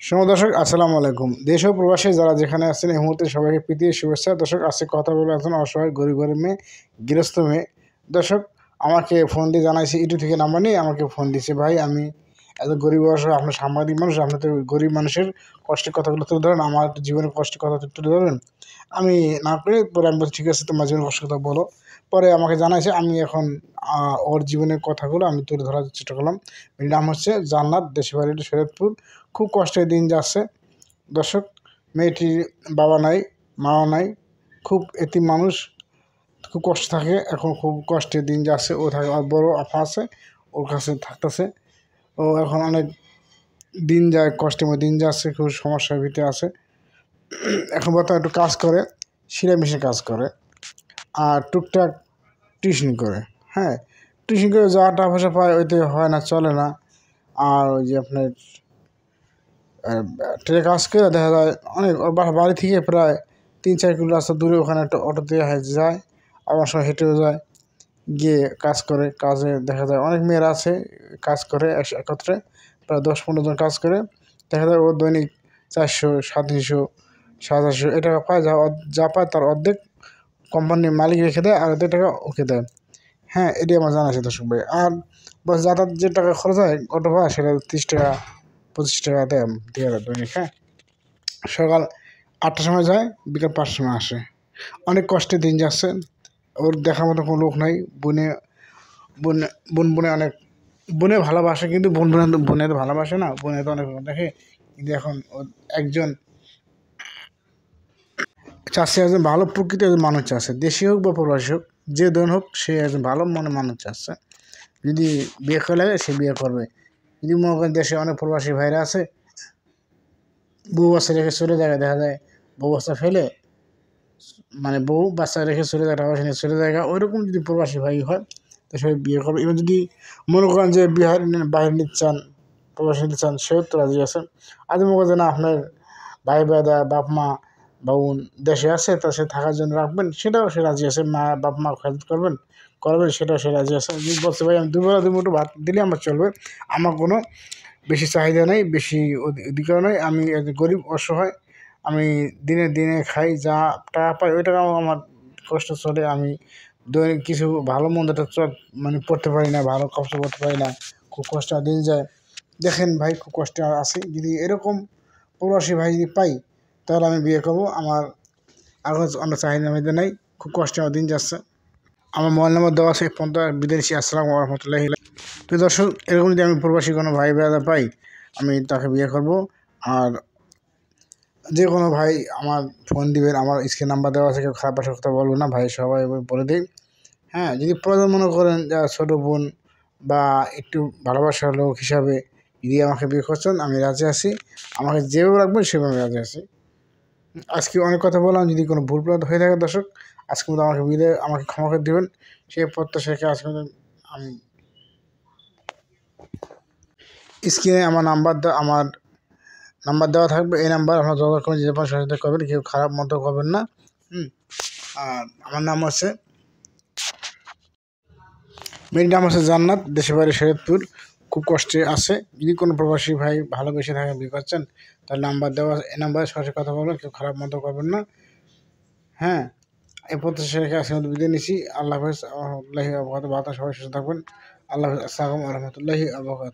দর্শক আসসালামু আলাইকুম। দেশ ও প্রবাসে যারা যেখানে আছেন এই মুহূর্তে সবাইকে প্রীতি শুভেচ্ছা। দর্শক আজকে কথা বলে একজন অসহায় গরিব ঘরের মেয়ে, গৃহস্থ মেয়ে। দর্শক আমাকে ফোন দিয়ে জানাইছে ইউটিউব থেকে নাম্বার নিয়ে আমাকে ফোন দিয়েছে, ভাই আমি এত গরিব অসহায়, আপনার সাংবাদিক মানুষ, আপনি তো গরিব মানুষের কষ্টের কথাগুলো তুলে ধরেন, আমার জীবনের কষ্টের কথা তুলে ধরেন। আমি না করে পরে আমি বলছি ঠিক আছে তোমার জীবনের কষ্টের কথা বলো। পরে আমাকে জানাইছে, আমি এখন ওর জীবনের কথাগুলো আমি তুলে ধরার চেষ্টা করলাম। এর নাম হচ্ছে জান্নাত, দেশের বাড়ি শরীয়তপুর। খুব কষ্টের দিন যাচ্ছে দর্শক। মেয়েটির বাবা নাই, মাও নাই, খুব এতিম মানুষ, খুব কষ্ট থাকে। এখন খুব কষ্টের দিন যাচ্ছে। ও থাকে, আর বড় আফা আছে, ওর কাছে থাকতেছে। ও এখন অনেক দিন যায়, কষ্টের মধ্যে দিন যাচ্ছে, খুব সমস্যার ভিতরে আছে। এখন বর্তমানে একটু কাজ করে, সেলাই মেশিনে কাজ করে, আর টুকটাক টিউশন করে। হ্যাঁ, টিউশন করে যা টাকা পয়সা পায় ওইতে হয় না, চলে না। আর ওই যে আপনার ট্রেনে কাজ করে দেখা যায় অনেক, ওর বাড়ি থেকে প্রায় 3-4 কিলো রাস্তা দূরে, ওখানে একটা অটো দিয়ে যায়, আবার সময় হেঁটেও যায়, গিয়ে কাজ করে। কাজে দেখা যায় অনেক মেয়েরা আছে কাজ করে একত্রে, প্রায় 10-15 জন কাজ করে। দেখা যায় ও দৈনিক 400, 350, 750 এই টাকা পায়। যা পায় তার অর্ধেক কোম্পানির মালিক রেখে দেয়, আর অর্ধেক টাকা ওকে দেয়। হ্যাঁ, এটি আমার জানা আছে দর্শক ভাই। আর বাস যাতায়াত যে টাকা খরচ হয় অটো ভাড়া, সেটা 30 টাকা 25 টাকা দেয় দৈনিক। হ্যাঁ, সকাল 8টার সময় যায়, বিকাল 5টার সময় আসে। অনেক কষ্টে দিন যাচ্ছে। ওর দেখার মতো কোনো লোক নাই। বনে বনে বনে অনেক বনে ভালোবাসে, কিন্তু বনে তো ভালোবাসে না, বনে তো অনেক দেখে। কিন্তু এখন ও একজন চাষে, একজন ভালো প্রকৃতির একজন মানুষ চাচ্ছে, দেশি হোক বা প্রবাসী হোক, যে ধরন হোক, সে একজন ভালো মনে মানুষ চাচ্ছে। যদি বিয়ে করে লাগে সে বিয়ে করবে। যদি মনে করেন দেশে অনেক প্রবাসী ভাইরা আছে, বউ বাচ্চা রেখে চলে যায়, দেখা যায় বউ বাচ্চা ফেলে, মানে বউ বাচ্চা রেখে চলে যায়, টাকা পয়সা নিয়ে চলে যায়, ওইরকম যদি প্রবাসী ভাই হয় তো সে বিয়ে করবে। এবার যদি মনে করেন যে বাইরে নিতে চান, প্রবাসী নিতে চান, সেও তো রাজি আছেন। আর মনে করেন না আপনার ভাই দাদা বাপ মা বোন দেশে আছে, তা সে থাকার জন্য রাখবেন, সেটাও সে রাজি আছে। বাপ মা হেল্প করবেন, সেটাও সে রাজি আছে। যদি বলছে ভাই আমি দুবেলা দুমুঠো ভাত দিলে আমার চলবে, আমার কোনো বেশি চাহিদা নেই, বেশি অধিকার নেই, আমি গরিব অসহায়, আমি দিনে দিনে খাই, যা টাকা পাই ওই টাকা আমার কষ্ট চলে। আমি দৈনিক কিছু ভালো মন্দটা মানে পড়তে পারি না, ভালো কাপড় পরতে পারি না, খুব কষ্ট দিন যায়। দেখেন ভাই, খুব কষ্টে আছি। যদি এরকম প্রবাসী ভাই যদি পাই তাহলে আমি বিয়ে করবো। আমার আগে অন্য চাহিদা মেয়েদের নেই, খুব কষ্টে আমার দিন যাচ্ছে। আমার মোবাইল নাম্বার দেওয়া আছে, ফোনটা বিদেশি। আসসালামু রহমতুল্লাহি। প্রিয় দর্শক, এরকম যদি আমি প্রবাসী কোনো ভাই বেড়াদা পাই, আমি তাকে বিয়ে করব। আর যে কোনো ভাই আমার ফোন দিবেন, আমার স্ক্রিন নাম্বার দেওয়া আছে, কেউ খারাপ ভাষার কথা বলবো না ভাই, সবাই বলে দিই। হ্যাঁ, যদি প্রয়োজন মনে করেন যা ছোটো বোন বা একটু ভালোবাসার লোক হিসাবে যদি আমাকে বিয়ে করছেন, আমি রাজি আছি। আমাকে যেভাবে রাখবেন সেভাবে রাজি আছি। আজকে অনেক কথা বললাম, যদি কোনো ভুল প্রান্ত হয়ে থাকে দর্শক, আজকে মতো আমাকে ক্ষমা করে দেবেন, সেই প্রত্যাশাকে আজকে আমি স্ক্রিনে আমার নাম্বার দেওয়া থাকবে। এই নাম্বার আপনার যোগাযোগ করে যে কোনো সহযোগিতা করবেন, কেউ খারাপ মন্তব্য করবেন না। আর আমার নাম হচ্ছে, মেয়ের নাম হচ্ছে জান্নাত, দেশের বাড়ি শরীয়তপুর। খুব কষ্টে আছে। যদি কোনো প্রবাসী ভাই ভালোবেসে থাকে বিয়ে করছেন, তার নাম্বার দেওয়া, এই নাম্বারে সরাসরি কথা বলবেন, কেউ খারাপ মন্তব্য করবেন না। হ্যাঁ, এই প্রত্যাশা রেখে আজকে মতো বিদায় নিচ্ছি। আল্লাহ হাফেজ। আল্লাহি আবহাওয়া, সবাই সুস্থ থাকবেন। আল্লাহ হাফেজ। আসসালামু আলাইকুম রহমতুল্লাহি আবহাওয়া।